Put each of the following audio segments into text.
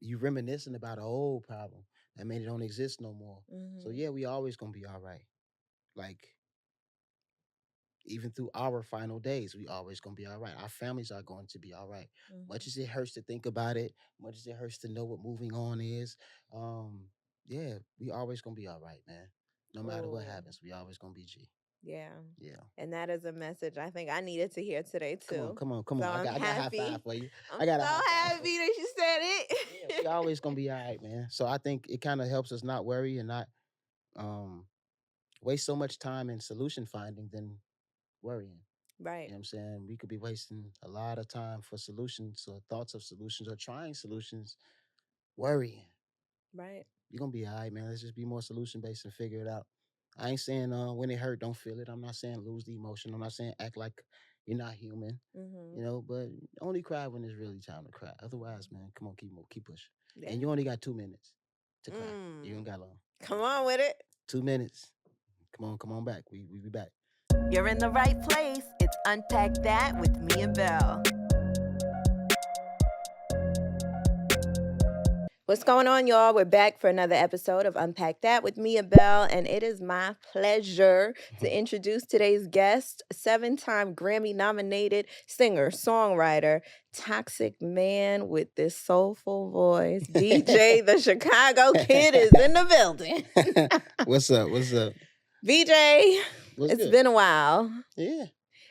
you reminiscing about an old problem that made it don't exist no more. So Mm-hmm. yeah, we always gonna be all right. Like even through our final days, we always gonna be all right. Our families are going to be all right. Much as Mm-hmm. it hurts to think about it, much as it hurts to know what moving on is, um, yeah, we always gonna be all right, man. No matter what Cool. happens, we always gonna be G. Yeah. Yeah. And that is a message I think I needed to hear today Come on, too. come on, come So on. I'm I got a high happy. five for you. I'm I got a so high five for you. happy that you said Yeah, we it. always gonna be all right, man. So I think it kind of helps us not worry and not um waste so much time in solution finding than worrying. You Right. know what I'm saying? We could be wasting a lot of time for solutions or thoughts of solutions or trying solutions, worrying. Right. You're gonna be all right, man. Let's just be more solution based and figure it out. I ain't saying when it hurt, don't feel it. I'm not saying lose the emotion. I'm not saying act like you're not human, Mm-hmm. but only cry when it's really time to cry. Otherwise, man, come on, keep pushing. Yeah. And you only got 2 minutes to cry. You Mm. ain't got long. Come on with it. 2 minutes. Come on back. We be back. You're in the right place. It's Unpack That with me and Belle. What's going on, y'all? We're back for another episode of Unpack That with me and Belle, and it is my pleasure to introduce today's guest, 7-time Grammy-nominated singer-songwriter, toxic man with this soulful voice, VJ, the Chicago Kid, is in the building. What's up? What's up? VJ, What's it's good? been a while, Yeah.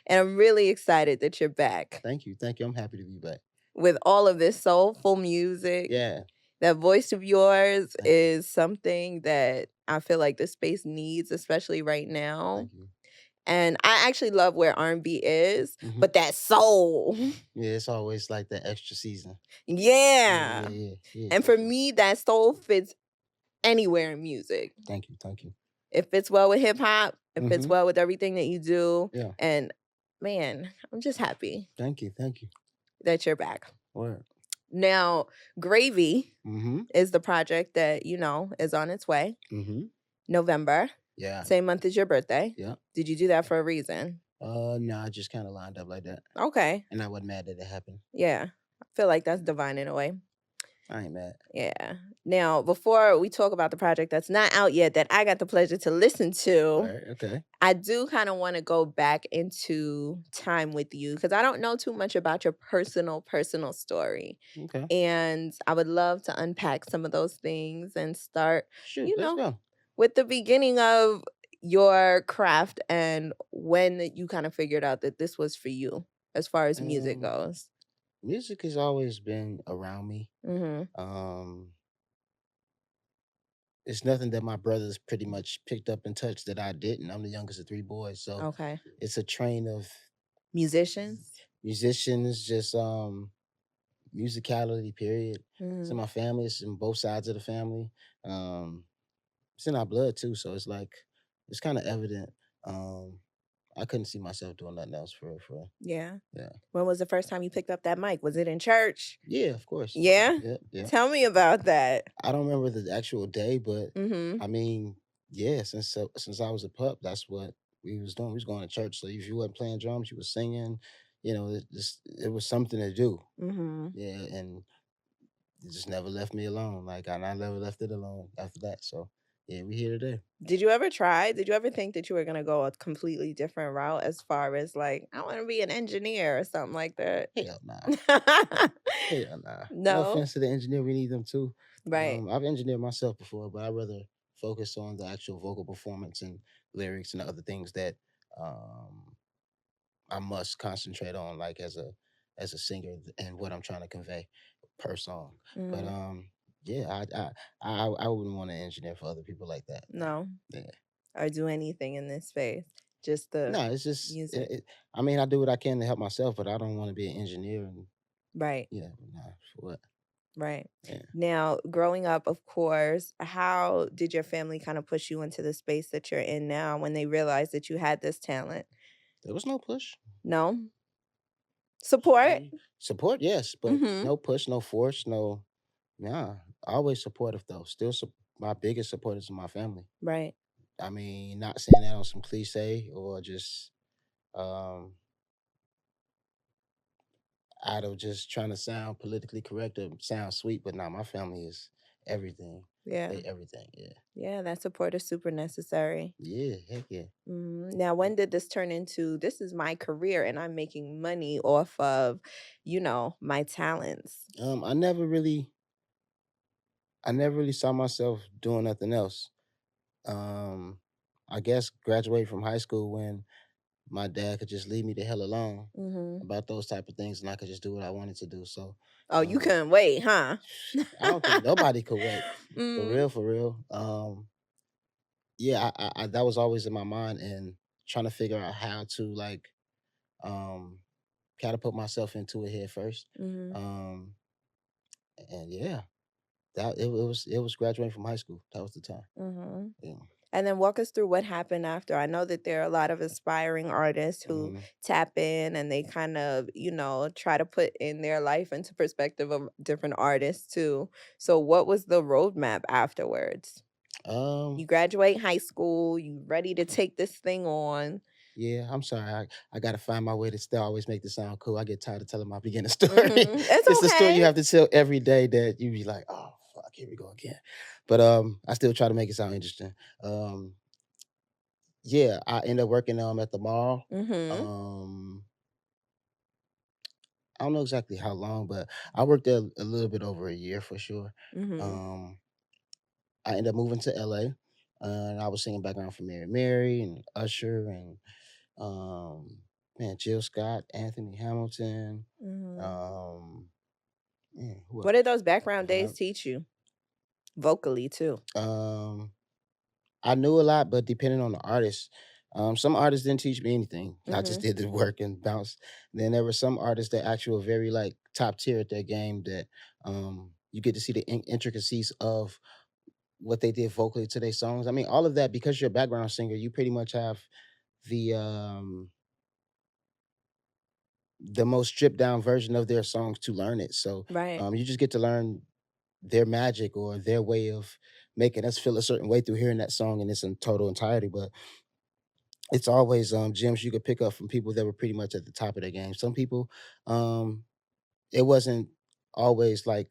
and I'm really excited that you're back Thank you. Thank you. I'm happy to be back. with all of this soulful music. Yeah. That voice of yours Thank you. is something that I feel like the space needs, especially right now. Thank you. And I actually love where R&B is, Mhm. but that soul. Yeah, it's always like that extra season. Yeah. Yeah. And for me, that soul fits anywhere in music. Thank you. Thank you. It fits well with hip hop. It fits Mhm. well with everything that you do. Yeah. And man, I'm just happy Thank you. Thank you. that you're back. Word. Now, Gravy Mm-hmm. is the project that, is on its way. Mm-hmm. November. Yeah. Same month as your birthday. Yeah. Did you do that for a reason? No, I just kind of lined up like that. Okay. And I wasn't mad that it happened. Yeah. I feel like that's divine in a way. I ain't mad. Yeah. Now, before we talk about the project that's not out yet that I got the pleasure to listen to, All right, okay. I do kind of want to go back into time with you because I don't know too much about your personal story. Okay. And I would love to unpack some of those things and start, Sure, let's go. with the beginning of your craft and when you kind of figured out that this was for you as far as music goes. Music has always been around me. Mm-hmm. It's nothing that my brothers pretty much picked up and touched that I didn't. I'm the youngest of 3 boys, so Okay. it's a train of Musicians, just musicality. Period. It's in mm-hmm. my family. It's in both sides of the family. It's in our blood too, so it's like it's kind of evident. I couldn't see myself doing nothing else for real, for real. Yeah. Yeah. When was the first time you picked up that mic? Was it in church? Yeah, of course. Yeah. Yeah. Tell me about that. I don't remember the actual day, but Mm-hmm. I mean, yeah, since I was a pup, that's what we was doing. We was going to church. So if you wasn't playing drums, you was singing. It was something to do. Mm-hmm. Yeah, and it just never left me alone. Like I never left it alone after that. So yeah, we here today. Did you ever try? Did you ever think that you were gonna go a completely different route as far as like I want to be an engineer or something like that? Hell nah. Hell nah. No No. offense to the engineer, we need them too. Right. I've engineered myself before, but I'd rather focus on the actual vocal performance and lyrics and other things that I must concentrate on, like as a singer and what I'm trying to convey per song. But Mm-hmm. yeah, I wouldn't want to engineer for other people like that. No. Yeah. Or do anything in this space. Just the No, it's just music. I mean, I do what I can to help myself, but I don't want to be an engineer and Right. yeah, nah, for what? Right. Yeah. Now, growing up, of course, how did your family kind of push you into the space that you're in now when they realized that you had this talent? There was no push. No? Support? Support, yes, but Mm-hmm. no push, no force, no. Nah, always supportive though. Still, my biggest supporters are my family. Right. I mean, not saying that on some cliche or just. Um, out of just trying to sound politically correct or sound sweet, but now my family is everything. Yeah. They everything. Yeah. Yeah, that support is super necessary. Yeah. Heck yeah. Now, when did this turn into this is my career and I'm making money off of, my talents? Um, I never really, I never really saw myself doing nothing else. Um, I guess graduated from high school when my dad could just leave me the hell alone Mhm. about those type of things, and I could just do what I wanted to do. So, Oh, you um, couldn't wait, huh? I don't think nobody could wait. For Mhm. real, for real. Yeah, that was always in my mind and trying to figure out how to like um catapult myself into it head first. Mhm. Um, and yeah, it was graduating from high school. That was the time. Mhm. Yeah. And then walk us through what happened after. I know that there are a lot of aspiring artists who hmm tap in and they kind of, try to put in their life into perspective of different artists too. So what was the roadmap afterwards? Um, You graduate high school, you ready to take this thing on. yeah, I'm sorry. I gotta find my way to still always make this sound cool. I get tired of telling my beginning story. It's It's the story you okay. have to tell every day that you be like, oh fuck, here we go again. But I still try to make it sound interesting. Um, yeah, I end up working at the mall. Mhm. Um, I don't know exactly how long, but I worked there a little bit over a year for sure. Mhm. Um, I ended up moving to LA, and I was singing background for Mary and Usher and um, man, Jill Scott, Anthony Hamilton, Mhm. um, man, who What else? did those background days Val- teach you? Vocally too. Um, I knew a lot, but depending on the artist, some artists didn't teach me anything. I just Mhm. did the work and bounced. Then there were some artists that actually were very like top tier at their game that you get to see the intricacies of what they did vocally to their songs. I mean, all of that because you're a background singer, you pretty much have the um the most stripped down version of their songs to learn it. So Right. you just get to learn their magic or their way of making us feel a certain way through hearing that song in its total entirety. But it's always gems you could pick up from people that were pretty much at the top of their game. Some people, um, it wasn't always like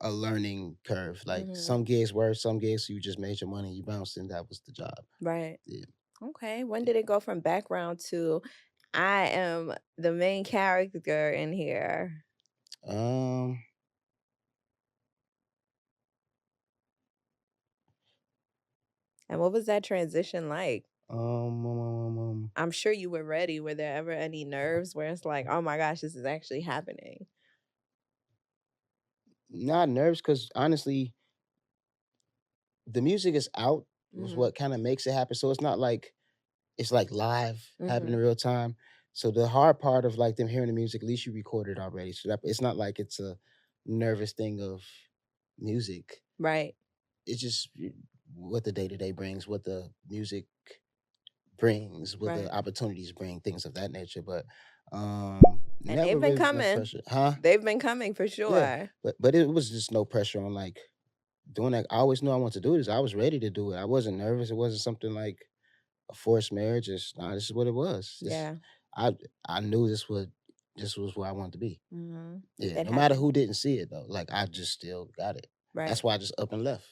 a learning curve. Like Mhm. some gigs were, some gigs you just made your money, you bounced, and that was the job. Right. Yeah. Okay. When did it go from background to I am the main character in here? Um, And what was that transition like? um, um, um, um, I'm sure you were ready. Were there ever any nerves where it's like, oh my gosh, this is actually happening? Not nerves, because honestly, the music is out was Mhm. what kind of makes it happen. So it's not like it's like live happening Mhm. in real time. So the hard part of like them hearing the music, at least you recorded already. So that it's not like it's a nervous thing of music. Right. It's just what the day to day brings, what the music brings, what Right. the opportunities bring, things of that nature. But And they've never been really was no coming. pressure, huh? They've been coming for Yeah, sure. but it was just no pressure on like doing that. I always knew I wanted to do this. I was ready to do it. I wasn't nervous. It wasn't something like a forced marriage. It's nah, this is what it was. This Yeah. I I knew this was where I wanted to be. Mhm. Yeah, It no matter happened. who didn't see it though. Like I just still got it. That's Right. why I just up and left.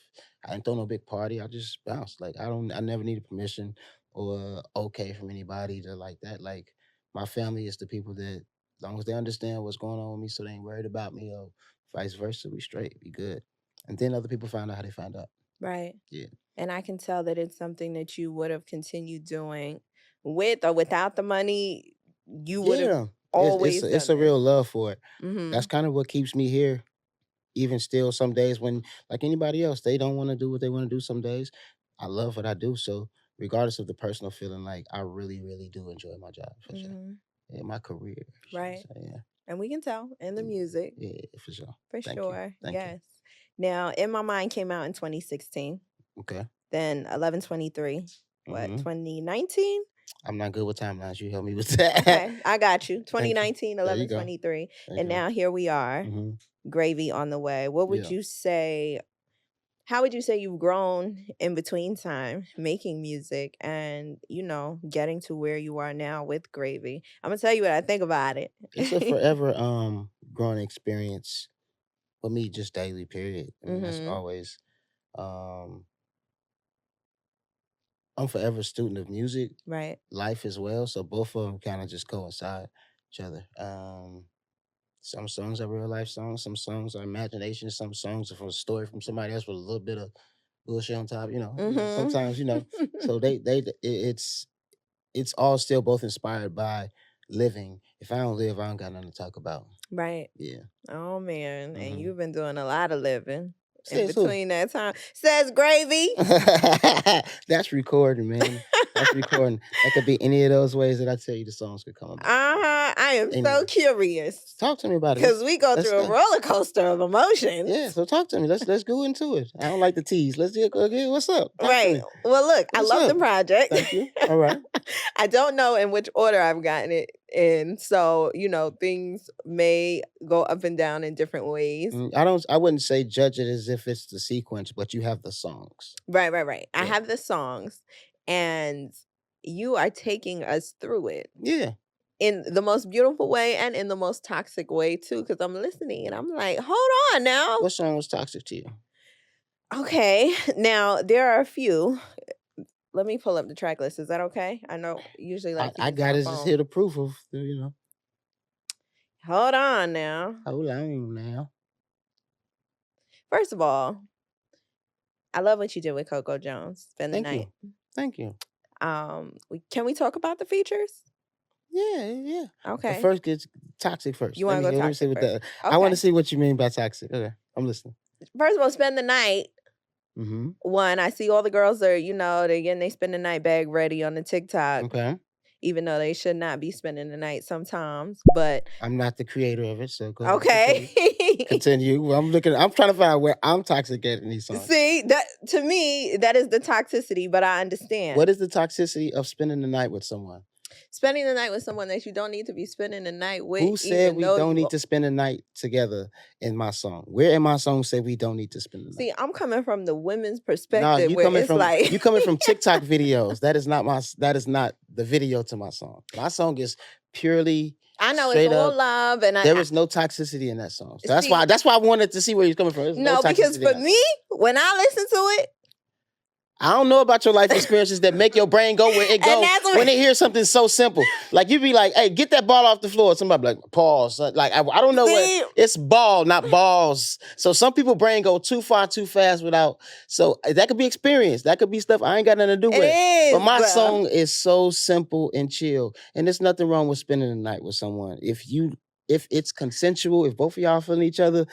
I didn't throw no big party. I just bounced. Like I never needed permission or okay from anybody to like that. Like my family is the people that as long as they understand what's going on with me so they ain't worried about me or vice versa, we straight, be good. And then other people find out how they find out. Right. Yeah. And I can tell that it's something that you would have continued doing with or without the money. You would have Yeah. always It's done a this. real love for it. That's Mhm. kind of what keeps me here. Even still, some days when, like anybody else, they don't want to do what they want to do. Some days, I love what I do. So, regardless of the personal feeling, like I really, really do enjoy my job for sure. Mhm. Yeah, my career, should I Right. say? Yeah, And we can tell in the yeah, music. yeah, for sure. For Thank you, sure. thank you. Yes. Now, In My Mind came out in 2016. Okay. Then 11/23, what, hmm 2019? I'm not good with timelines. You help me with that. Okay, I got you. Thank you. 2019, There you eleven go. twenty three, There you And go. now here we are. hmm Gravy on the way. What would Yeah. you say How would you say you've grown in between time making music and, getting to where you are now with Gravy? I'm gonna tell you what I think about it. It's a forever growing experience for me, just daily. Period. I mean, that's Mhm. always. Um, I'm forever a student of music, Right. life as well. So both of them kind of just coincide each other. Some songs are real life songs. Some songs are imagination. Some songs are from a story from somebody else with a little bit of bullshit on top. Mhm. Sometimes So it's all still both inspired by living. If I don't live, I don't got nothing to talk about. Right. Yeah. Oh man, and Hmm. you've been doing a lot of living in Says who? between that time. Says Gravy. That's recording, man. That's recording. That could be any of those ways that I tell you the songs could come about. I am so Anyway, curious talk to me about it. because we go Let's through a roller coaster of emotions. yeah. So talk to me. Let's go into it. I don't like the tease. Let's do it. Okay, what's up? Talk to Right. me. Well, look, I What's love the up? project. Thank you. All right. I don't know in which order I've gotten it in. So, things may go up and down in different ways. I wouldn't say judge it as if it's the sequence, but you have the songs. Right, right, right. I Yeah. have the songs and you are taking us through it Yeah. in the most beautiful way and in the most toxic way too. Cause I'm listening and I'm like, hold on now. What song was toxic to you? Okay. Now there are a few. Let me pull up the track list. Is that okay? I know usually like to I use got my it. Just phone. hear the proof of Hold on now. Hold on now. First of all, I love what you did with Coco Jones. Spend the Thank night. you. Thank you. Can we talk about the features? Yeah. But Okay. first, get toxic first. You want to go let me see toxic what first? that. I want Okay. to see what you mean by toxic. Okay, I'm listening. First of all, spend the night. Mm-hmm. One, I see all the girls are, they're getting they spend the night bag ready on the TikTok. Okay. Even though they should not be spending the night sometimes. But I'm not the creator of it, so go ahead. okay. Continue. Well, I'm trying to find out where I'm toxic at in these songs. See, that to me, that is the toxicity, but I understand. What is the toxicity of spending the night with someone? Spending the night with someone that you don't need to be spending the night with. Who said we don't need to spend the night together in my song? Where in my song say we don't need to spend the night? See, I'm coming from the women's perspective. No, you coming from like you coming from TikTok videos. That is not the video to my song. My song is purely I know straight it's all up love, and there is no toxicity in that song. So that's why I wanted to see where you're coming from. There's no because for me, when I listen to it, I don't know about your life experiences that make your brain go where it goes when they hear something so simple. Like you be like, "Hey, get that ball off the floor." Somebody be like, "Pause." Like I don't know what it's ball, not balls. So some people brain go too far, too fast without. So that could be experience. That could be stuff I ain't got nothing to do with. But my song is so simple and chill, and there's nothing wrong with spending the night with someone. If it's consensual, if both of y'all feeling each other,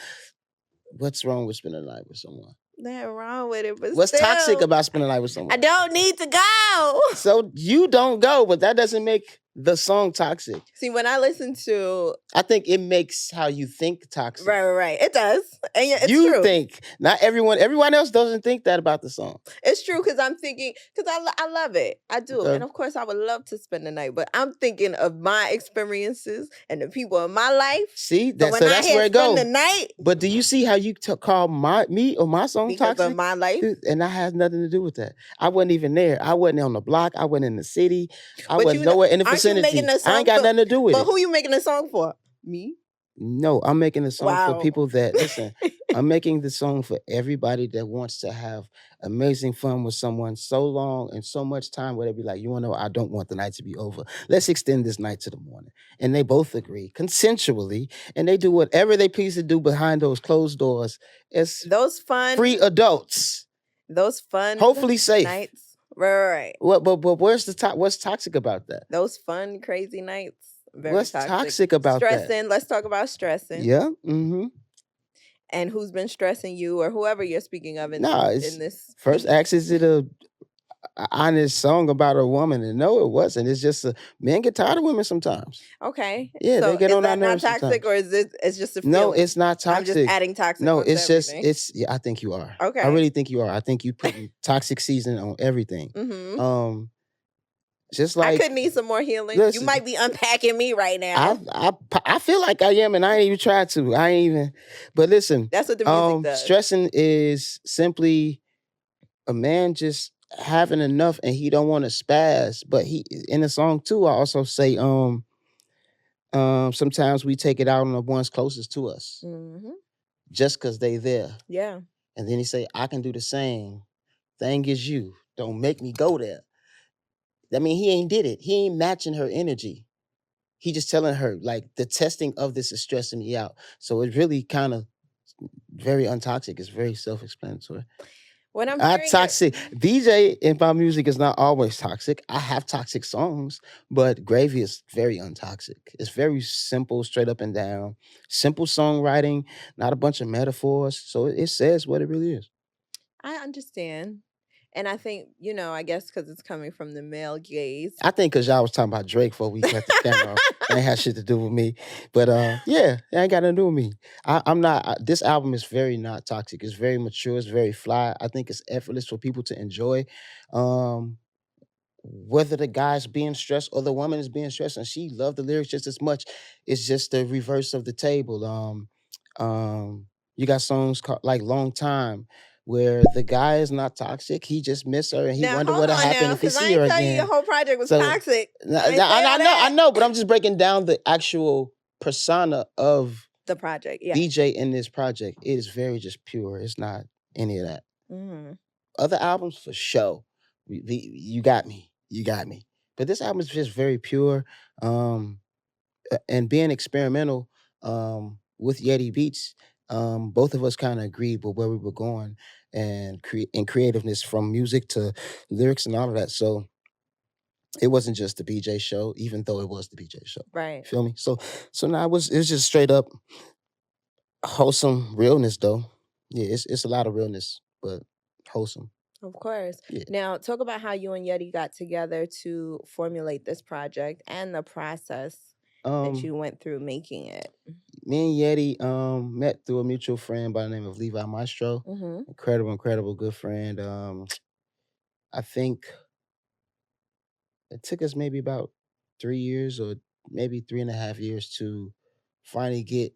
what's wrong with spending the night with someone? Nothing wrong with it, but what's toxic about spending the night with someone? I don't need to go. So you don't go, but that doesn't make the song toxic. See, when I listen to, I think it makes how you think toxic. Right. It does. And it's you true. think, not everyone else doesn't think that about the song. It's true because I'm thinking, because I love it. I do. Okay. And of course, I would love to spend the night, but I'm thinking of my experiences and the people in my life. See, that's where it goes. The night. But do you see how you call me or my song because toxic? Of my life? And that has nothing to do with that. I wasn't even there. I wasn't on the block. I wasn't in the city. I wasn't nowhere in the vicinity. I ain't got nothing to do with it. But who you making a song for? Me? No, I'm making the song for people that listen. I'm making the song for everybody that wants to have amazing fun with someone so long and so much time where they be like, you want to know, I don't want the night to be over. Let's extend this night to the morning. And they both agree consensually, and they do whatever they please to do behind those closed doors. It's those fun free adults. Those fun hopefully safe nights. Right. But where's what's toxic about that? Those fun, crazy nights. What's toxic about stressing? Let's talk about stressing. Yeah. Mm-hmm. And who's been stressing you, or whoever you're speaking of in this? First, ask, is it a honest song about a woman? And no, it wasn't. It's just men get tired of women sometimes. Okay. Yeah, so they get on our nerves. Is that not toxic, sometimes. or is it's just a feeling? No, it's not toxic. I'm just adding toxic. No, it's everything. just I think you are. Okay. I really think you are. I think you putting toxic season on everything. Mm-hmm. Just I like could need some more healing. You listen, might be unpacking me right now. I feel like I am, and I ain't even tried to. I ain't even. But listen, That's what the music does. stressing is simply a man just having enough, and he don't want to spaz. But he in the song too. I also say sometimes we take it out on the ones closest to us, just cause they there. Yeah. And then he say, I can do the same. Thing is you. Don't make me go there. I mean, he ain't did it. He ain't matching her energy. He just telling her, like, the testing of this is stressing me out. So it's really kind of very untoxic. It's very self-explanatory. When I'm Not hearing toxic. DJ in my music is not always toxic. I have toxic songs, but Gravy is very untoxic. It's very simple, straight up and down. Simple songwriting, not a bunch of metaphors. So it says what it really is. I understand. And I think, I guess because it's coming from the male gaze. I think because y'all was talking about Drake before we cut the camera off. It ain't had shit to do with me. But yeah, it ain't got nothing to do with me. I'm not, this album is very not toxic. It's very mature. It's very fly. I think it's effortless for people to enjoy. Whether the guy's being stressed or the woman is being stressed, and she loved the lyrics just as much. It's just the reverse of the table. You got songs called like Long Time, where the guy is not toxic. He just missed her and he Now, wonder hold what'll on happen now, if he because I see her ain't tell you again. your whole project was So, toxic. I know, but I'm just breaking down the actual persona of The project, yeah. DJ in this project. It is very just pure. It's not any of that. Mhm. Other albums for sure. You got me. You got me. But this album is just very pure. And being experimental with Yeti Beats, both of us kind of agreed with where we were going and creativeness from music to lyrics and all of that. So it wasn't just the BJ show, even though it was the BJ show. Right. Feel me? So now it was just straight up wholesome realness though. Yeah, it's a lot of realness, but wholesome. Of course. Yeah. Now, talk about how you and Yeti got together to formulate this project and the process that you went through making it. Me and Yeti met through a mutual friend by the name of Levi Maestro. Incredible good friend. I think it took us maybe about 3 years or maybe 3.5 years to finally get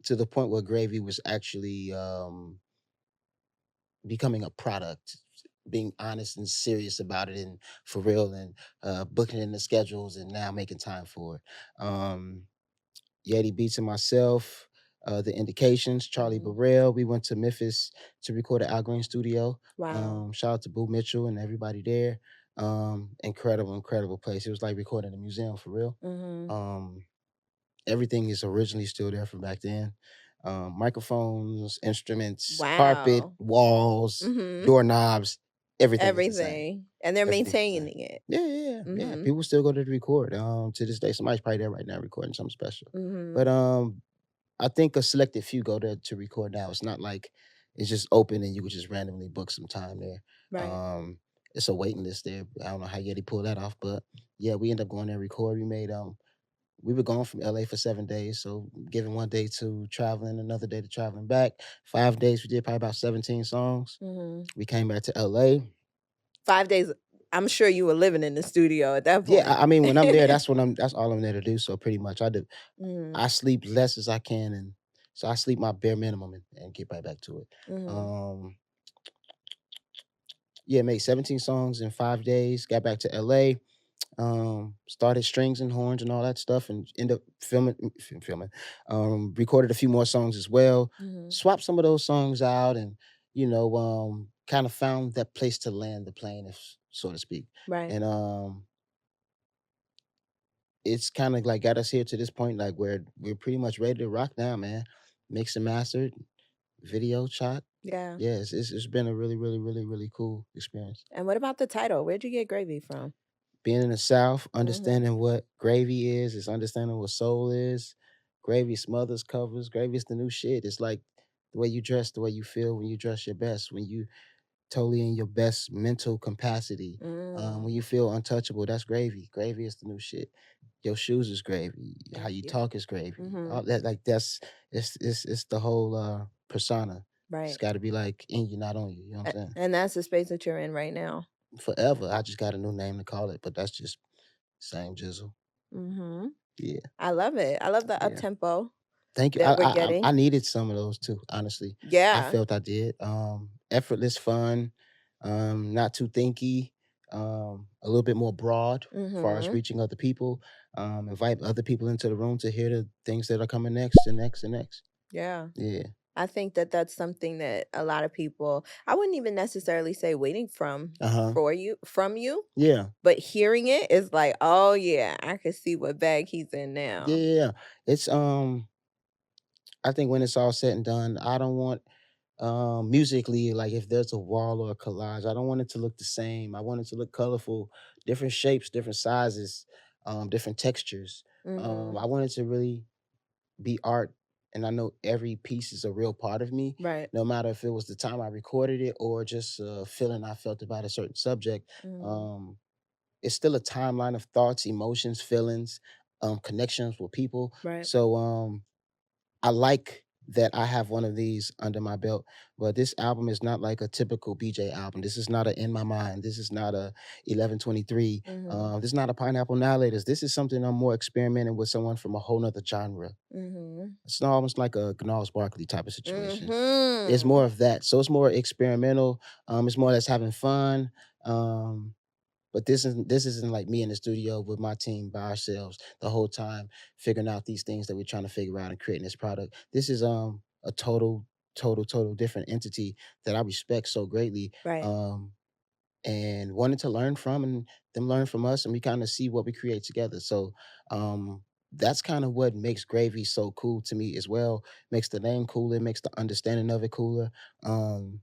to the point where Gravy was actually becoming a product, being honest and serious about it and for real, and booking in the schedules and now making time for it. Yeti Beats and myself, the Indications, Charlie Burrell. We went to Memphis to record at Al Green Studio. Wow. Shout out to Boo Mitchell and everybody there. Incredible place. It was like recording in a museum for real. Everything is originally still there from back then. Microphones, instruments, carpet, Wow. walls, doorknobs, everything is the same. Everything. And they're Everything's the same. maintaining it. Yeah. People still go to the record. To this day, somebody's probably there right now recording something special. But I think a selected few go there to record now. It's not like it's just open and you could just randomly book some time there. Right. It's a waiting list there. I don't know how Yeti pulled that off, but yeah, we ended up going there and record. We were gone from LA for 7 days, so giving 1 day to traveling, another day to traveling back. 5 days, we did probably about 17 songs. We came back to LA. 5 days. I'm sure you were living in the studio at that point. Yeah, I mean, when I'm there, that's all I'm there to do. So pretty much, I sleep less as I can, and so I sleep my bare minimum and get right back to it. Yeah, made 17 songs in 5 days. Got back to LA. Started strings and horns and all that stuff, and ended up filming. Recorded a few more songs as well. Swapped some of those songs out, and kind of found that place to land the plane, if so to speak. Right. And it's kind of like got us here to this point, like where we're pretty much ready to rock now, man. Mixed and mastered, video shot. Yeah. Yeah, it's been a really cool experience. And what about the title? Where'd you get Gravy from? Being in the South, understanding what gravy is understanding what soul is. Gravy smothers, covers. Gravy is the new shit. It's like the way you dress, the way you feel when you dress your best, when you totally in your best mental capacity. When you feel untouchable, that's gravy. Gravy is the new shit. Your shoes is gravy. How you talk is gravy. All that, like it's the whole persona. Right. It's got to be like in you, not on you. You know what I'm saying? And that's the space that you're in right now. forever. I just got a new name to call it, but that's just same jizzle. Mhm. Yeah, I love it. I love the yeah. up-tempo Thank you. that we're getting. I needed some of those too. Honestly, I Yeah. felt I did. Effortless fun, not too thinky, a little bit more broad as far as Mhm. reaching other people. Invite other people into the room to hear the things that are coming next and next and next. Yeah. Yeah. I think that that's something that a lot of people I wouldn't even necessarily say waiting Uh huh. from you, Yeah. but hearing it is like, "Oh, yeah, I can see what bag he's in Yeah. now." Yeah. Yeah. It's I think when it's all said and done, I don't want musically, like if there's a wall or a collage, I don't want it to look the same. I want it to look colorful, different shapes, different sizes, different textures. Mhm. I want it to really be art, and I know every piece is a real part of me, Right. no matter if it was the time I recorded it or just a feeling I felt about a certain subject. Mhm. um it's still a timeline of thoughts, emotions, feelings, connections with people. Right. So I like that I have one of these under my belt, but this album is not like a typical BJ album. This is not a In My Mind. This is not a 1123. Mhm. This is not a Pineapple Annihilators. This is something I'm more experimenting with someone from a whole nother genre. Mhm. It's almost like a Gnarls Barkley type of situation. It's more Mhm. of that. So it's more experimental. It's more or less having fun. Um, but this isn't like me in the studio with my team by ourselves the whole time figuring out these things that we're trying to figure out and creating this product. This is a total different entity that I respect so greatly. Right. Um and wanted to learn from and them learn from us and we kind of see what we create together. So that's kind of what makes Gravy so cool to me as well. Makes the name cooler, makes the understanding of it cooler. Um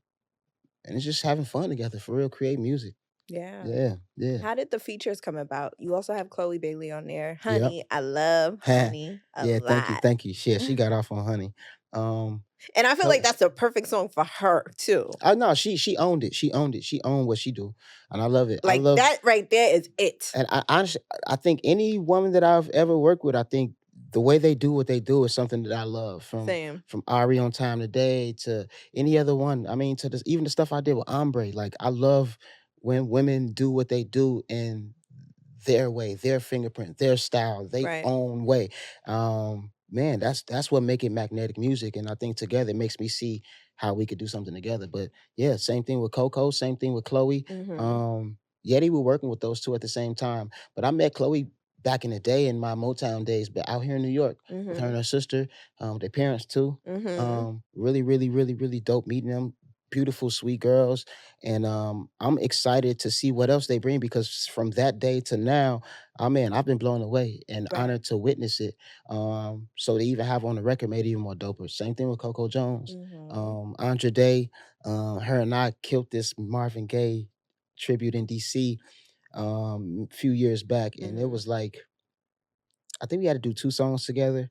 and it's just having fun together for real, create music. Yeah. Yeah, yeah. How did the features come about? You also have Chloe Bailey on there. Yep. Honey, I love Honey a Yeah, thank you, lot. thank you. Yeah, she got off on Honey. Um, And I feel like co that's a perfect song for her too. no, she owned it, she owned it, she owned what she do, and I love it. I Like love that right there is it. and I honestly I think any woman that I've ever worked with, I think the way they do what they do is something that I love, Same. from Ari on Time Today to any other one. I mean, to this even the stuff I did with Ombre, like, I love when women do what they do in their way, their fingerprint, their style, they Right. own way. Man, that's what make it magnetic music, and I think together it makes me see how we could do something together. But yeah, same thing with Coco, same thing with Chloe. Mhm. Um, Yeti, we're working with those two at the same time. But I met Chloe back in the day in my Motown days, but out here in New York with her and Mhm. her sister, their parents too. Mhm. Really dope meeting them. Beautiful, sweet girls. And I'm excited to see what else they bring because from that day to now, I mean, I've been blown away and Right. honored to witness it. So to even have on the record made it even more doper. Same thing with Coco Jones. Mhm. Andre Day, her and I killed this Marvin Gaye tribute in DC a few years back, and it Mhm. was like I think we had to do 2 songs together.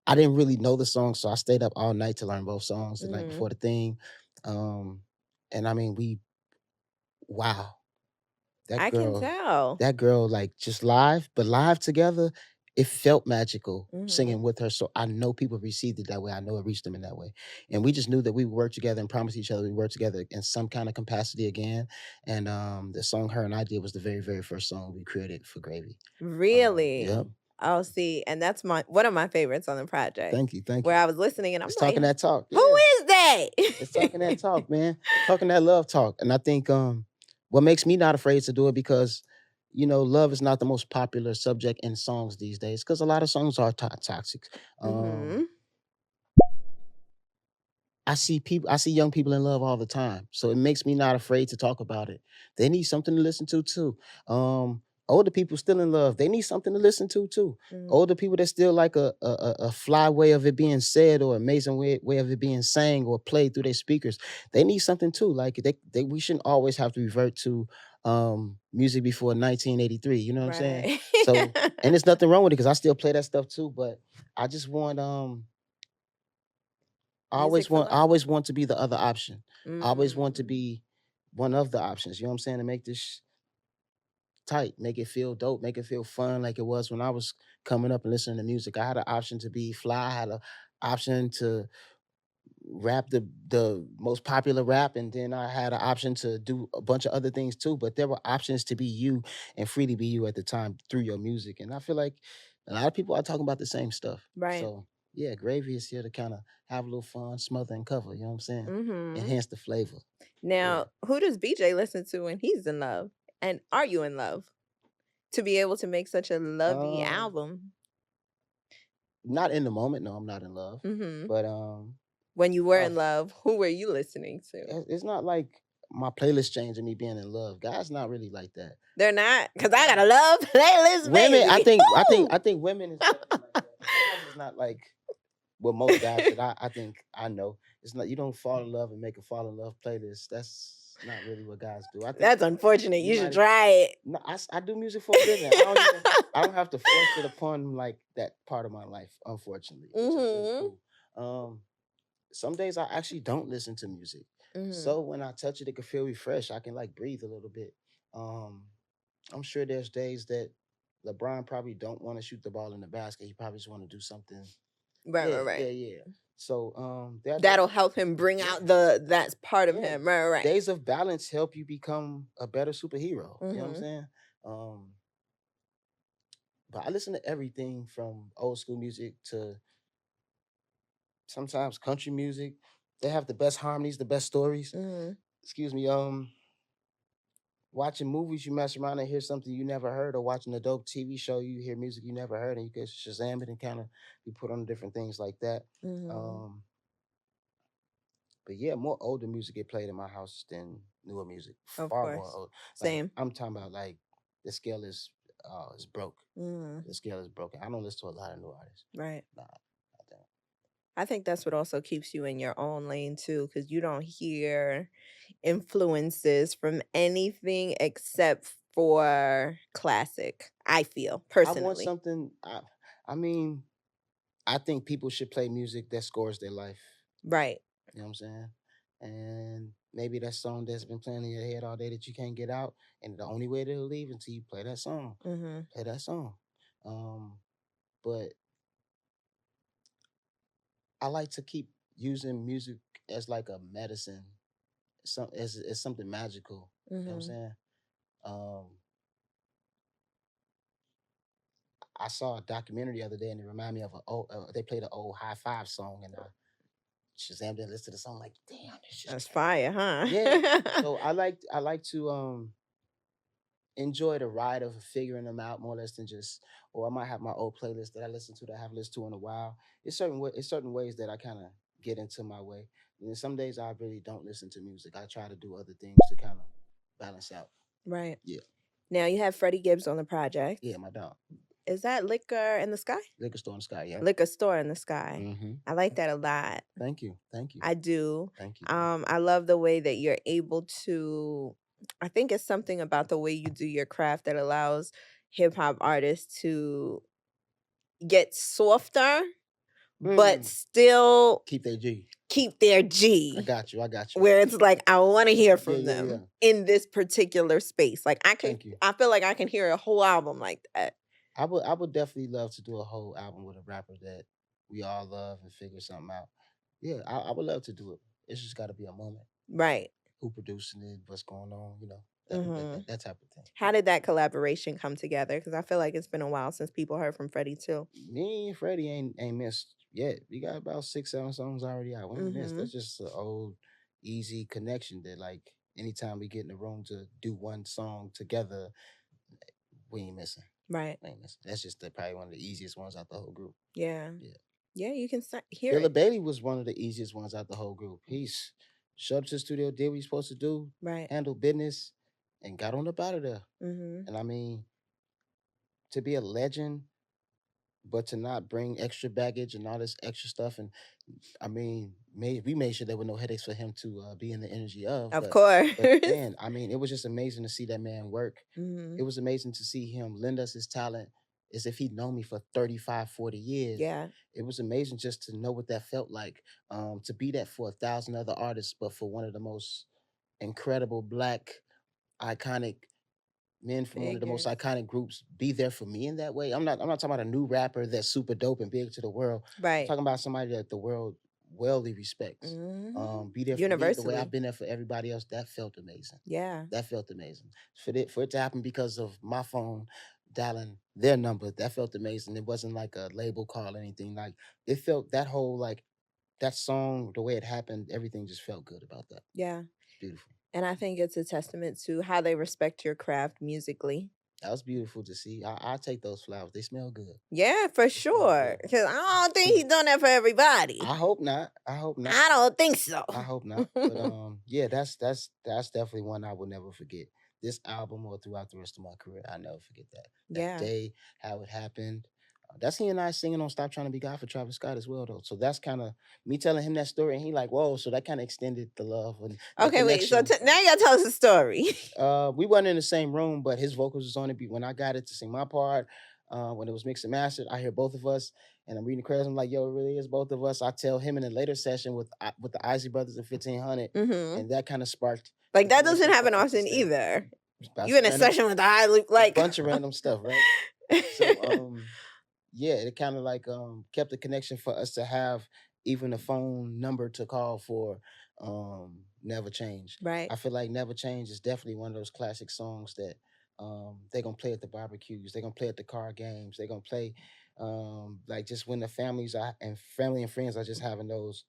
I didn't really know the song, so I stayed up all night to learn both songs the night Mhm. before the thing. Um, and I mean, we wow, that I can girl, tell. that girl, like just live, but live together, it felt magical Mhm. singing with her. So I know people received it that way. I know it reached them in that way. And we just knew that we would work together and promised each other we work together in some kind of capacity again. And the song her and I did was the very first song we created for Gravy. Really? Yep. Oh, see, and that's my one of my favorites on the project, Thank you. Thank where you. I was listening and I'm It's like, talking that talk. "Who Yeah. is they?" It's talking that talk, man. Talking that love talk. And I think what makes me not afraid to do it because love is not the most popular subject in songs these days because a lot of songs are toxic. Um Mhm. I see young people in love all the time. So it makes me not afraid to talk about it. They need something to listen to too. Older people still in love. They need something to listen to too. Mhm. Older people that still like a fly way of it being said or amazing way of it being sang or played through their speakers. They need something too. Like they we shouldn't always have to revert to music before 1983. You know what I'm saying? Right. So and there's nothing wrong with it because I still play that stuff too. But I just want Music for I life. always want to be the other option. I always want to Mm. be one of the options, you know what I'm saying, to make this tight, make it feel dope, make it feel fun like it was when I was coming up and listening to music. I had an option to be fly, I had an option to rap the most popular rap, and then I had an option to do a bunch of other things too. But there were options to be you and free to be you at the time through your music. And I feel like a lot of people are talking about the same stuff. Right. So yeah, Gravy is here to kind of have a little fun, smother and cover. You know what I'm saying? Mhm. Enhance the flavor. Yeah. Now, who does BJ listen to when he's in love? And are you in love to be able to make such a lovey Um, album? Not in the moment. No, I'm not in love. Mhm. But When you were uh, in love, who were you listening to? it's not like my playlist changing me being in love. Guys, not really like that. They're not, cause I got Nah. a love playlist, Women, I baby. think, I think, Woo! I think women is definitely like that. Guys is not like what most guys that I think I know. It's not, you don't fall in love and make a fall in love playlist. That's not really what guys do. I think That's unfortunate. you You should might. try it. No, I do music for a living. I don't have to force it upon like that part of my life, unfortunately, which is really Mhm. cool. Some days I actually don't listen to music. Mhm. So when I touch it, it can feel refreshed. I can like breathe a little bit. Um, I'm sure there's days that LeBron probably don't want to shoot the ball in the basket. He probably just want to do something. Right, Yeah, right, right. yeah, yeah. So there are days, That'll help him bring yeah, out that's part of yeah. him. Right, right, right. Days of balance help you become a better superhero. You know what I'm Mhm. saying? Um, but I listen to everything from old school music to sometimes country music. They have the best harmonies, the best stories. Mhm. Excuse me. Watching movies, you mess around and hear something you never heard, or watching a dope TV show, you hear music you never heard, and you can Shazam it and kind of be put on different things like that. Mhm. Um, but yeah, more older music get played in my house than newer music. Of Far more course. old. Like Same. I'm talking about like the scale is broke. Mhm. The scale is broken. I don't listen to a lot of new artists. Right. Nah, I don't. I think that's what also keeps you in your own lane too, because you don't hear influences from anything except for classic. I feel I want personally. something. I mean, I think people should play music that scores their life. Right. You know what I'm saying? And maybe that song that's been playing in your head all day that you can't get out, and the only way that'll leave until you play that song. Mhm. Play that song. Um, but I like to keep using music as like a medicine, as something magical. You know what I'm Mhm. saying? Um, I saw a documentary the other day, and it reminded me of a old. They played an old High Five song, and I Shazam and listened to the song like, damn, it's just That's that good. fire, Yeah. huh? So I like to enjoy the ride of figuring them out more or less than just, or I might have my old playlist that I listen to that I haven't listened to in a while. It's certain ways that I kind of get into my way. And then some days I really don't listen to music. I try to do other things to kind of balance out. Right. Yeah. Now you have Freddie Gibbs on the project. Yeah, my dog. Is that Liquor in the Sky? Liquor store in the sky, yeah. Liquor Store in the Sky. Mm-hmm. I like that a lot. Thank you. Thank you. I do. Thank you. Thank you. I love the way that you're able to, I think it's something about the way you do your craft that allows hip hop artists to get softer, but Mm. still Keep that G. keep their I G. got you. I got you. Where it's like, I want to hear Yeah, from yeah, yeah. them in this particular space. Like Thank you. I feel like I can hear a whole album like that. I would definitely love to do a whole album with a rapper that we all love and figure something out. Yeah, I would love to do it. It's just got to be a moment. Right. Who producing it? What's going on? You know, Hmm. that type of thing. How did that collaboration come together? Because I feel like it's been a while since people heard from Freddie too. Me and Freddie ain't missed yet. We got about 6, 7 songs already out. We ain't missed. Hmm. That's just an old, easy connection that like anytime we get in the room to do one song together, we ain't missing. Right. We ain't missing. That's just probably one of the easiest ones out the whole group. Yeah. Yeah. Yeah, you can hear Illa it. Bailey was one of the easiest ones out the whole group. He's showed up to the studio, did what he's supposed to do, Right. handled business, and got on up out of there. Hmm. And I mean, to be a legend, but to not bring extra baggage and all this extra stuff, and I mean, we made sure there were no headaches for him to be in the energy of. Of course. But man, I mean, it was just amazing to see that man work. Hmm. It was amazing to see him lend us his talent as if he'd known me for 35, 40 years. Yeah. It was amazing just to know what that felt like, to be that for 1,000 other artists, but for one of the most incredible black iconic men from one of the most Figures. iconic groups be there for me in that way. I'm not talking about a new rapper that's super dope and big to the world. I'm Right. talking about somebody that the world worldly respects. Be there for me the way I've Universally. been there for everybody else. That felt amazing. Yeah. That felt amazing. For it to happen because of my phone dialing their number, that felt amazing. It wasn't like a label call or anything. Like it felt that whole like that song, the way it happened, everything just felt good about that. Yeah. It's beautiful. And I think it's a testament to how they respect your craft musically. That was beautiful to see. I take those flowers. They smell good. Yeah, for They smell sure. good. Because I don't think he's doing that for everybody. I hope not. I hope not. I don't think so. I hope not. But yeah, that's definitely one I will never forget. This album or throughout the rest of my career, I never forget that. That Yeah. day, how it happened. That's he and I singing on "Stop Trying to Be God" for Travis Scott as well, though. So that's kind of me telling him that story, and he like, whoa. So that kind of extended the love and the Okay, wait. So connection. now you gotta tell us a story. We weren't in the same room, but his vocals was on it. When I got it to sing my part, when it was mixed and mastered, I hear both of us, and I'm reading the credits. I'm like, "Yo, it really is both of us." I tell him in a later session with the Isley Brothers and 1500, and that kind of sparked. Like that doesn't happen often either. About You in a random- session with the Isley, like a bunch of random stuff, right? So yeah, it kind of like kept the connection for us to have even a phone number to call for Never Change. right. I feel like Never Change is definitely one of those classic songs that they're gonna play at the barbecues, they're gonna play at the car games, they're gonna play like just when the families are and family and friends are just having those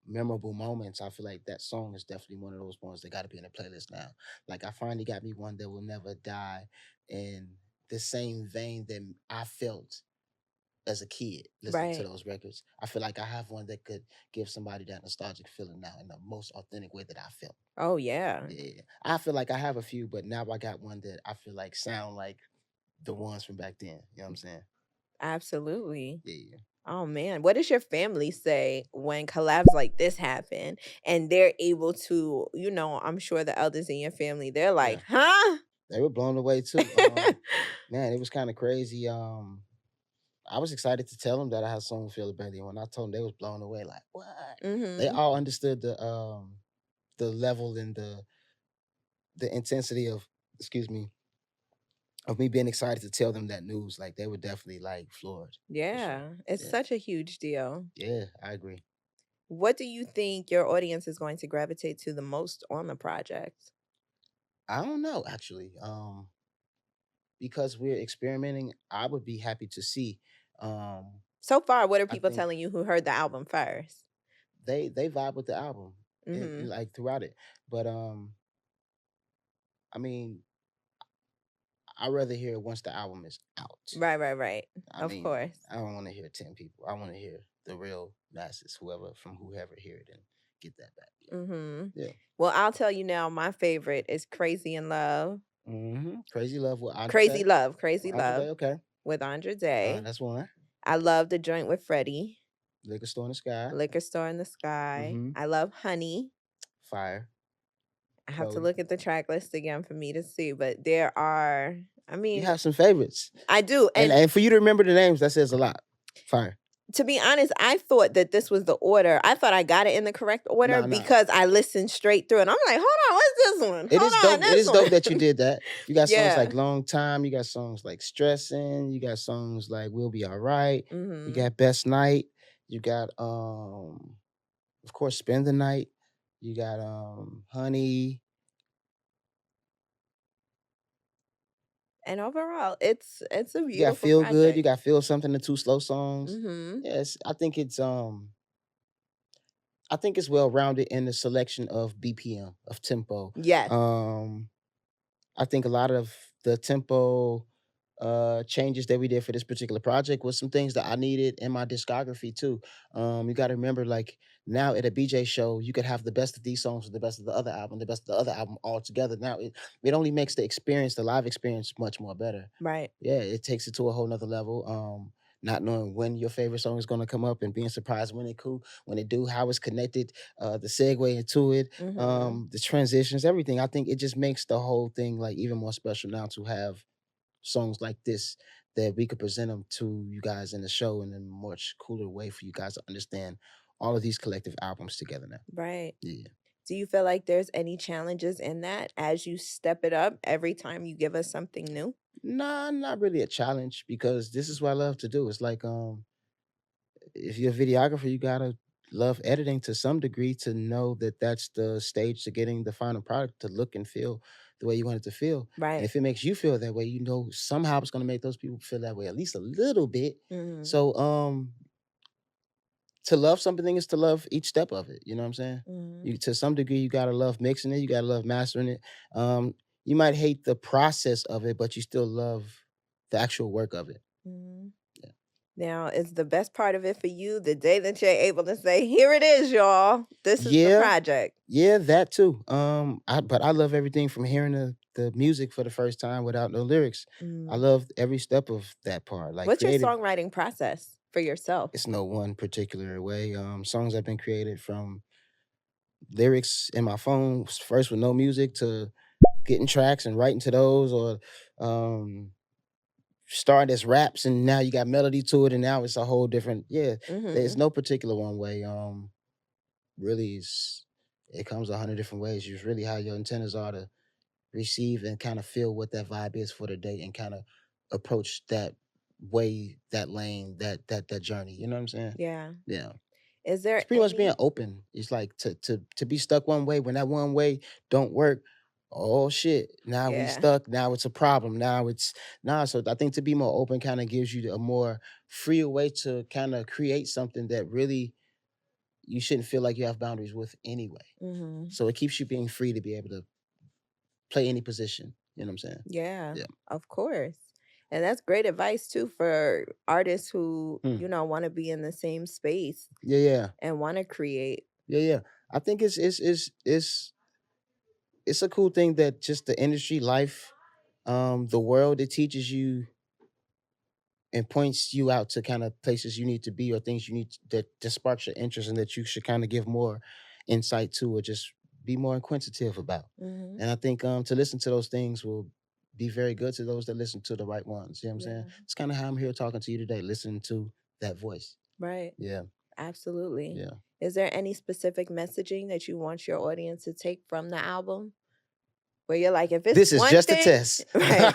memorable moments. I feel like that song is definitely one of those ones that got to be in the playlist now. Like I finally got me one that will never die in the same vein that I felt as a kid listening to Right. those records. I feel like I have one that could give somebody that nostalgic feeling now in the most authentic way that I felt. Oh yeah. Yeah. I feel like I have a few, but now I got one that I feel like sound like the ones from back then. You know what I'm saying? Absolutely. Yeah. Oh man, what does your family say when collabs like this happen and they're able to, I'm sure the elders in your family, they're like, huh? They were blown away too. Man, it was kind of crazy. I was excited to tell them that I had song with Philip Bailey. When I told them, they was blown away. Like, what? They Mm-hmm. all understood the level and the intensity of, excuse me, of me being excited to tell them that news. Like they were definitely like floored. For sure. Yeah, it's Yeah. such a huge deal. Yeah, I agree. What do you think your audience is going to gravitate to the most on the project? I don't know actually. Because we're experimenting, I would be happy to see. So far, what are I people think telling you who heard the album first? they vibe with the album Mm-hmm. and like throughout it. But I mean, I'd rather hear it once the album is out. Right. I Of mean, course. I don't want to hear 10 people. I want to hear the real masses, whoever hear it and get that back. Yeah. Mm-hmm. Yeah. Well, I'll tell you now, my favorite is Crazy in Love. Crazy Love with Andre Crazy Day. Love, Crazy Andre Love Day, okay. with Andre Day. That's one. I love The Joint with Freddie. Liquor Store in the Sky. Liquor Store in the Sky. I love Honey. Fire. I have to Cold. look at the track list again for me to see, but there are, You have some favorites. I do. And for you to remember the names, that says a lot. Fire. To be honest, I thought that this was the order. I thought I got it in the correct order Nah. because I listened straight through and I'm like, hold on, what's this one? It is dope. It is dope that you did that. You got songs Yeah. like Long Time. You got songs like Stressing. You got songs like We'll Be All Right. You got Best Night. You got of course Spend the Night. You got Honey. And overall, it's a beautiful You got Feel project. Good. You got Feel Something, the two slow songs. Mm-hmm. Yes, I think it's well rounded in the selection of BPM, of tempo. Yes. I think a lot of the tempo changes that we did for this particular project was some things that I needed in my discography too. You got to remember, like now at a BJ show, you could have the best of these songs with the best of the other album, the best of the other album all together. Now it only makes the experience, the live experience, much more better. Right. Yeah, it takes it to a whole nother level. Not knowing when your favorite song is going to come up and being surprised when it do, how it's connected, the segue into it, the transitions, everything. I think it just makes the whole thing like even more special now to have songs like this that we could present them to you guys in the show in a much cooler way for you guys to understand all of these collective albums together now. Right. Yeah. Do you feel like there's any challenges in that as you step it up every time you give us something new? Nah, not really a challenge because this is what I love to do. It's like if you're a videographer, you gotta love editing to some degree to know that that's the stage to getting the final product to look and feel the way you want it to feel. And Right. if it makes you feel that way, you know somehow it's going to make those people feel that way at least a little bit. Mhm. So to love something is to love each step of it. You know what I'm saying? Mhm. You to some degree you gotta love mixing it, you gotta love mastering it. You might hate the process of it, but you still love the actual work of it. Mhm. Yeah. Now, is the best part of it for you the day that you're able to say, "Here it is, y'all. This is the Yeah, project." yeah, that too. But I love everything from hearing the music for the first time without no lyrics. I Mm. love every step of that part. Like What's your creative, songwriting process for yourself? it's no one particular way. Songs have been created from lyrics in my phone first with no music to getting tracks and writing to those, or um started as raps and now you got melody to it and now it's a whole different, yeah. There's Mhm. no particular one way. Really it comes 100 different ways. It's really how your antennas are to receive and kind of feel what that vibe is for the day and kind of approach that way, that lane, that journey. You know what I'm saying? Yeah. Yeah. Is It's there pretty much being any open. It's like to be stuck one way when that one way don't work. Oh shit! Now we Yeah. stuck. Now it's a problem. Now it's nah. So I think to be more open kind of gives you a more freer way to kind of create something that really you shouldn't feel like you have boundaries with anyway. Mhm. So it keeps you being free to be able to play any position. You know what I'm saying? Yeah, Yeah. of course. And that's great advice too for artists who, Hmm. want to be in the same space Yeah. Yeah. and want to create. Yeah. Yeah. I think it's a cool thing that just the industry life, the world, it teaches you and points you out to kind of places you need to be or things you need that sparks your interest and that you should kind of give more insight to or just be more inquisitive about. Mhm. And I think to listen to those things will be very good to those that listen to the right ones. You know what I'm saying? Yeah. It's kind of how I'm here talking to you today, listening to that voice. Right. Yeah. Absolutely. Yeah. Is there any specific messaging that you want your audience to take from the album? Where you're like, if it's This is one just a thing, test. right.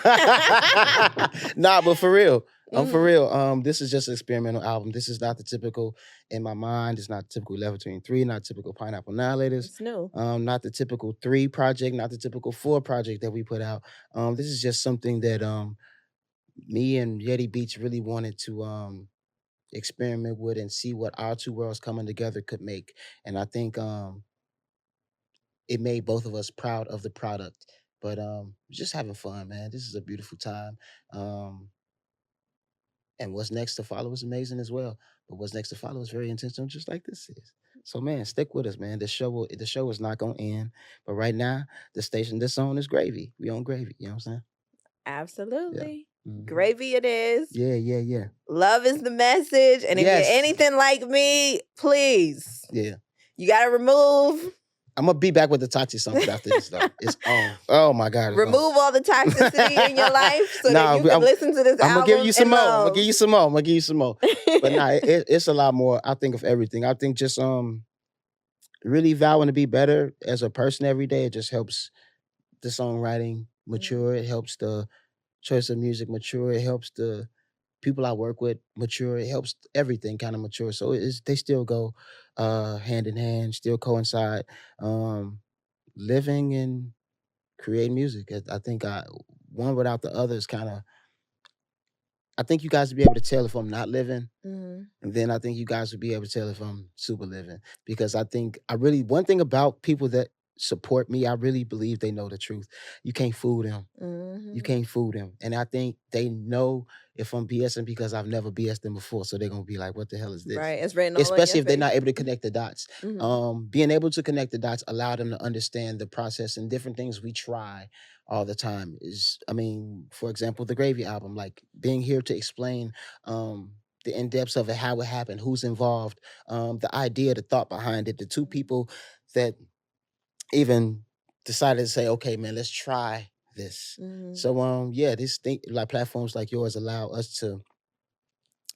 Nah, but for real. For Mhm. real. This is just an experimental album. This is not the typical in my mind. It's not the typical 11-23, not typical Pineapple Annihilators. It's new. Not the typical 3 project, not the typical 4 project that we put out. This is just something that me and Yeti Beats really wanted to experiment with and see what our two worlds coming together could make. And I think it made both of us proud of the product. But just having fun, man. This is a beautiful time. Um, and what's next to follow is amazing as well. But what's next to follow is very intentional, just like this is. So man, stick with us, man. The show is not gonna end. But right now, the station this on is gravy. We on gravy. You know what I'm saying? Yeah. Absolutely. Mhm. Gravy it is. Yeah, yeah, yeah. Love is the message. And if you're Yes. anything like me, please, Yeah. you got to remove I'm gonna be back with the toxic songs after this though. It's on. Oh my god, it's on. remove all the toxicity in your life so that Nah, you can listen to this I'm gonna give album you some and more. I'm gonna love. give you some more. I'm gonna give you some more. But nah, it's a lot more. I think of everything. I think just really vowing to be better as a person every day. It just helps the songwriting Mhm. mature. It helps the choice of music mature. It helps the people I work with mature. It helps everything kind of mature. So they still go hand in hand, still coincide. Um, Living and creating music. I think one without the other is kind of. I think you guys would be able to tell if I'm not living. Mhm. And then I think you guys would be able to tell if I'm super living because I think I really one thing about people that support me, I really believe they know the truth. You can't fool them. You Mhm. can't fool them. And I think they know if I'm BSing because I've never BSed them before. So they're gonna be like, what the hell is this? Right. It's written all on your Especially if they're face. not able to connect the dots. Mhm. Being able to connect the dots allow them to understand the process and different things we try all the time is, I mean, for example, the Gravy album, like being here to explain the in-depths of it, how it happened, who's involved, the idea, the thought behind it, the two people that even decided to say, okay, man, let's try this. Mhm. So yeah, this thing like platforms like yours allow us to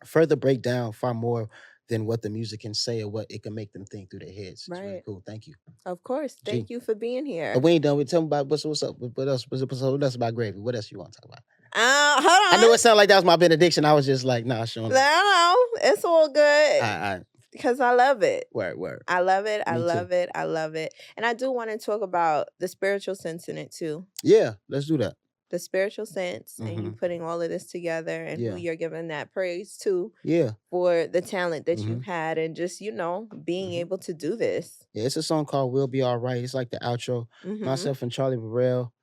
further break down far more than what the music can say or what it can make them think through their heads. It's really Right. cool. Thank you. Of course. G. Thank you for being And here. we ain't done. Tell me about what's up. What else? What else about Gravy? What else you want to talk about? Hold I know on. it sounded like that was my benediction. I was just like, nah, Sean. No, it's all good. All right. Because I love it. Word. I love it. I Me too. love it. I love it. And I do want to talk about the spiritual sense in it too. Yeah, let's do that. The spiritual sense and you Mm-hmm. putting all of this together and who Yeah. you're giving that praise to Yeah. for the talent that Mm-hmm. you've had and just, being Mm-hmm. able to do this. Yeah, it's a song called "We'll Be All Right." It's like the outro. Mm-hmm. Myself and Charlie Burrell,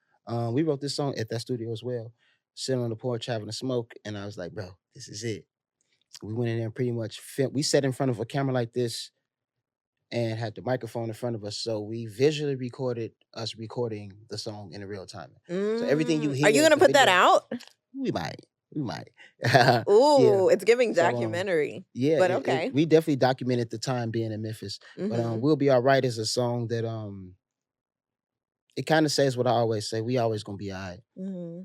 we wrote this song at that studio as well. Sitting on the porch having a smoke, and I was like, "Bro, this is it." We went in there and pretty much we sat in front of a camera like this and had the microphone in front of us, so we visually recorded us recording the song in real time. So everything you Are hear you is gonna the put that video. out? We might. Yeah. Ooh, it's giving So documentary. yeah, But okay. we definitely documented the time being in Memphis. But Mm-hmm. "We'll Be All Right" is a song that it kind of says what I always say. We always gonna be all right. Mm-hmm.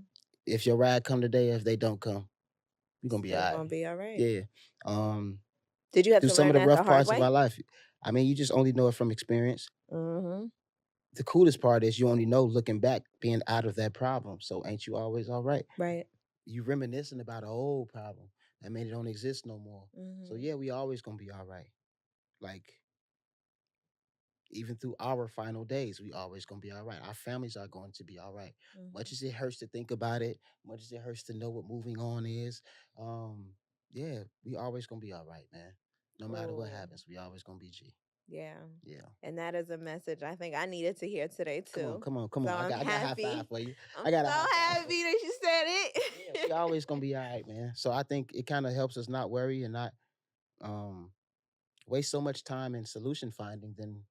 If your ride come today, if they don't come, we gonna be Still all gonna right. be all right. Yeah. Um, Did you have through to some of learn the that the rough hard parts of way? our life, I mean, you just only know it from experience. Mm-hmm. The coolest part is you only know looking back, being out of that problem. So ain't you always all right? Right. You reminiscing about an old problem that made it don't exist no more. So Mm-hmm. yeah, we always gonna be all right. Like even through our final days, we always gonna be all right. Our families are going to be all right. Much Mm-hmm. as it hurts to think about it, much as it hurts to know what moving on is, um, yeah, we always gonna be all right, man. No matter what Cool. happens, we always gonna be G. Yeah. Yeah. And that is a message I think I needed to hear today too. Come So on. I'm I got a high five happy. for you. I'm I got a so high five for happy you. that you said Yeah, we it. always gonna be all right, man. So I think it kind of helps us not worry and not um waste so much time in solution finding than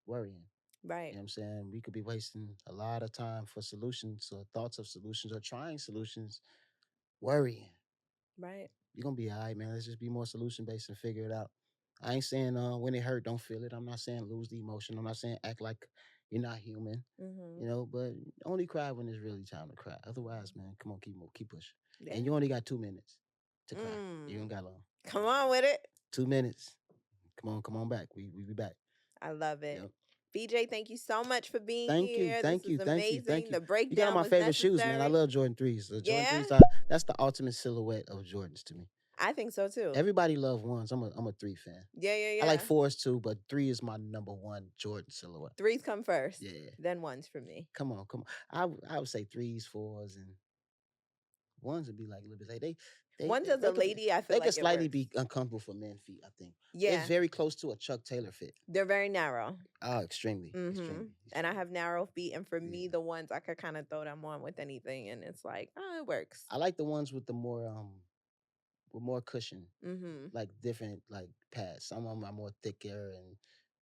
worrying. You Right. know what I'm saying? We could be wasting a lot of time for solutions or thoughts of solutions or trying solutions, worrying. Right. You're gonna be all right, man. Let's just be more solution based and figure it out. I ain't saying when it hurt, don't feel it. I'm not saying lose the emotion. I'm not saying act like you're not human. Mm-hmm. But only cry when it's really time to cry. Otherwise, man, come on, keep pushing. Yeah. And you only got 2 minutes to cry. You Mm. don't got long. Come on with it. 2 minutes. Come on back. We be back. I love it. Yep. BJ, thank you so much for being here. This Thank is you, amazing. thank you. The You got on breakdown my was favorite shoes, man. I necessary. love Jordan 3s. The Jordan Yeah, 3s, that's the ultimate silhouette of Jordans to me. I think so too. Everybody love ones. I'm a 3 fan. Yeah. I like 4s too, but 3 is my number one Jordan silhouette. Threes come first. Yeah. Then ones for me. Come on. I would say 3s, 4s, and ones would be like a little bit like Ones as a lady, I feel they like could it slightly works. be uncomfortable for men feet, I think. Yeah, It's very close to a Chuck Taylor fit. they're very narrow. Oh, extremely. Mm-hmm. And I have narrow feet, and for me, Yeah. the ones I could kind of throw them on with anything, and it's like, oh, it works. I like the ones with the more with more cushion, Mm-hmm. like different like pads. Some of them are more thicker and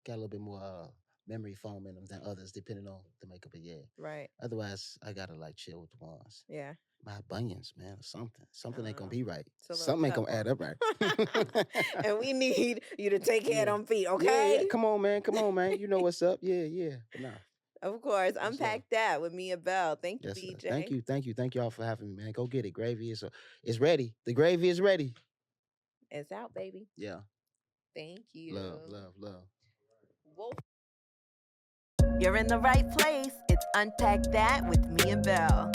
got a little bit more memory foam in them than others, depending on the makeup. But yeah, Right. otherwise I gotta like chill with the ones. Yeah. My bunions, man, or something. Something ain't gonna know. be right. It's a little Something ain't tough gonna add on up right. and we need you to take care of Yeah. them feet, Yeah, okay? Come on, man. You know what's up. Yeah. But nah. Of course. Much love. Unpack that with Mia Bell. Thank you, Yes, sir. BJ. Thank y'all for having me, man. Go get it. Gravy is ready. The gravy is ready. It's out, baby. Yeah. Thank you. Love. Whoa. You're in the right place. It's Unpack That with Mia Bell.